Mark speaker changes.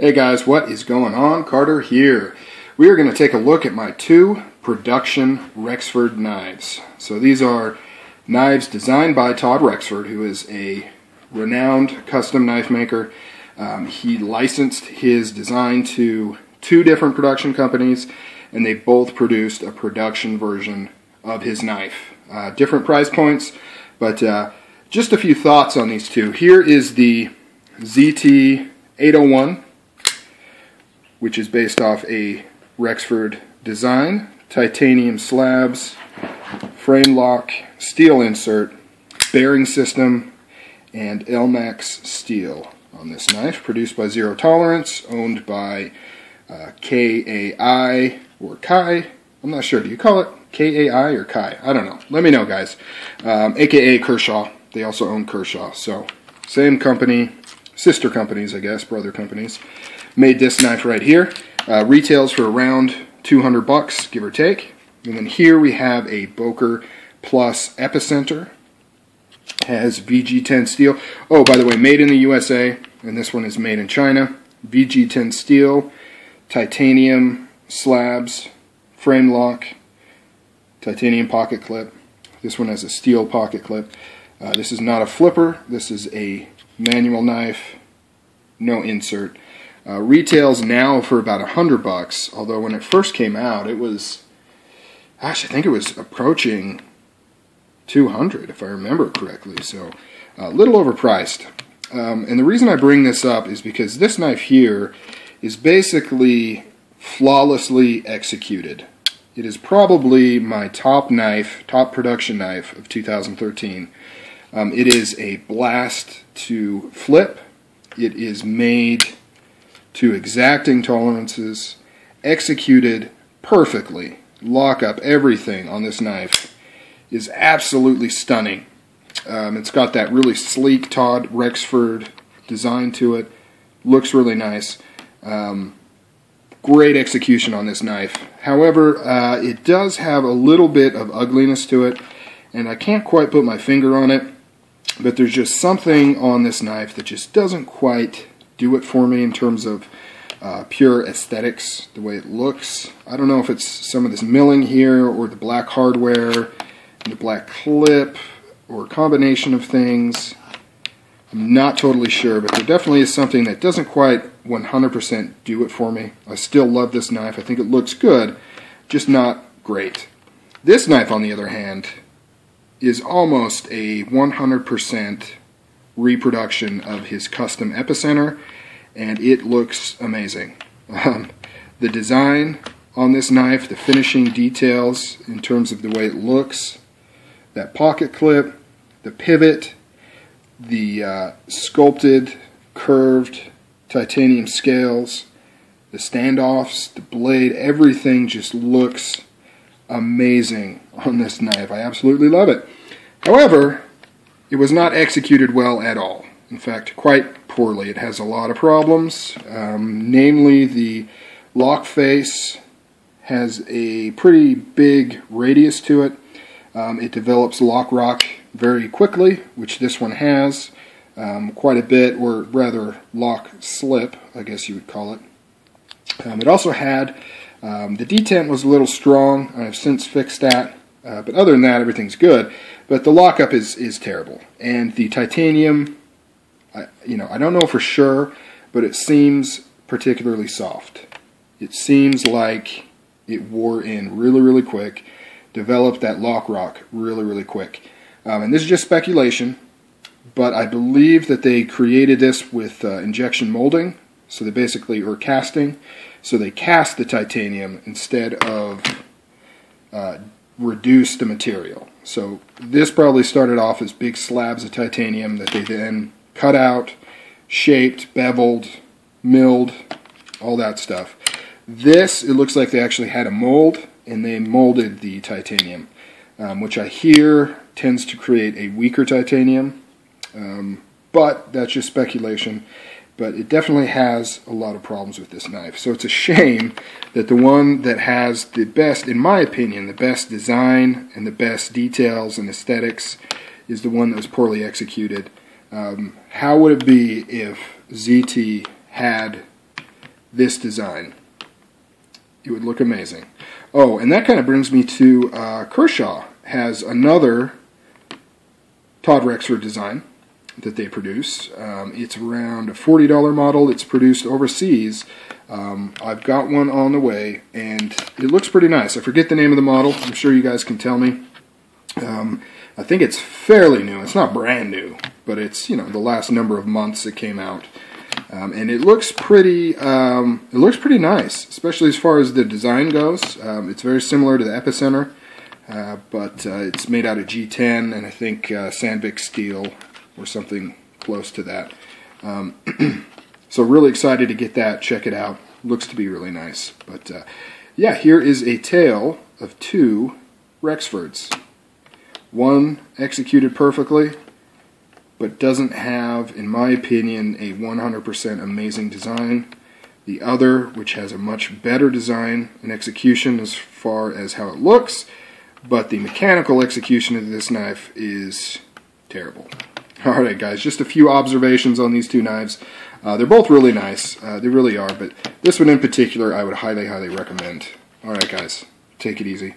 Speaker 1: Hey guys, what is going on? Carter here. We are going to take a look at my two production Rexford knives. So these are knives designed by Todd Rexford, who is a renowned custom knife maker. He licensed his design to two different production companies, and they both produced a production version of his knife. Different price points, but just a few thoughts on these two. Here is the ZT-801, which is based off a Rexford design, titanium slabs, frame lock, steel insert, bearing system, and Elmax steel on this knife, produced by Zero Tolerance, owned by KAI or Kai. I'm not sure. Do you call it KAI or Kai? I don't know. Let me know, guys. AKA Kershaw. They also own Kershaw. So, same company, sister companies, I guess, brother companies. Made this knife right here. Retails for around 200 bucks, give or take. And then here we have a Boker Plus Epicenter. Has VG10 steel. Oh, by the way, made in the USA, and this one is made in China. VG10 steel, titanium slabs, frame lock, titanium pocket clip. This one has a steel pocket clip. This is not a flipper. This is a manual knife, no insert. Retails now for about 100 bucks, although when it first came out, it was, gosh, I think it was approaching 200 if I remember correctly, so a little overpriced. And the reason I bring this up is because this knife here is basically flawlessly executed. It is probably my top knife, top production knife of 2013. It is a blast to flip. It is made to exacting tolerances, executed perfectly. Lock up everything on this knife is absolutely stunning. It's got that really sleek Todd Rexford design to it. Looks really nice. Great execution on this knife. However, it does have a little bit of ugliness to it, and I can't quite put my finger on it, but there's just something on this knife that just doesn't quite do it for me in terms of pure aesthetics, the way it looks. I don't know if it's some of this milling here or the black hardware and the black clip or a combination of things. I'm not totally sure, but there definitely is something that doesn't quite 100% do it for me. I still love this knife. I think it looks good, just not great. This knife, on the other hand, is almost a 100% reproduction of his custom Epicenter, and it looks amazing. The design on this knife, the finishing details in terms of the way it looks, that pocket clip, the pivot, the sculpted, curved titanium scales, the standoffs, the blade, everything just looks amazing on this knife. I absolutely love it. However, it was not executed well at all. In fact, quite poorly. It has a lot of problems. Namely, the lock face has a pretty big radius to it. It develops lock rock very quickly, which this one has quite a bit, or rather lock slip, I guess you would call it. It also had, the detent was a little strong. I've since fixed that, but other than that, everything's good. But the lockup is terrible, and the titanium, I don't know for sure, but it seems particularly soft. It seems like it wore in really, really quick, developed that lock rock really, really quick. And this is just speculation, but I believe that they created this with injection molding, so they basically, or casting, so they cast the titanium instead of reduce the material. So this probably started off as big slabs of titanium that they then cut out, shaped, beveled, milled, all that stuff. This, it looks like they actually had a mold, and they molded the titanium, which I hear tends to create a weaker titanium, but that's just speculation. But it definitely has a lot of problems with this knife. So it's a shame that the one that has the best, in my opinion, the best design and the best details and aesthetics is the one that was poorly executed. How would it be if ZT had this design. It would look amazing. Oh, and that kind of brings me to Kershaw has another Todd Rexford design that they produce. It's around a $40 model. It's produced overseas. I've got one on the way, and it looks pretty nice. I forget the name of the model. I'm sure you guys can tell me. I think it's fairly new. It's not brand new, but it's, you know, the last number of months it came out. And it looks pretty nice, especially as far as the design goes. It's very similar to the Epicenter, but it's made out of G10 and I think Sandvik steel or something close to that. So really excited to get that. Check it out. Looks to be really nice. But yeah, here is a tale of two Rexfords. One executed perfectly, but doesn't have, in my opinion, a 100% amazing design. The other, which has a much better design and execution as far as how it looks, but the mechanical execution of this knife is terrible. Alright guys, just a few observations on these two knives. They're both really nice, they really are, but this one in particular I would highly, highly recommend. Alright guys, take it easy.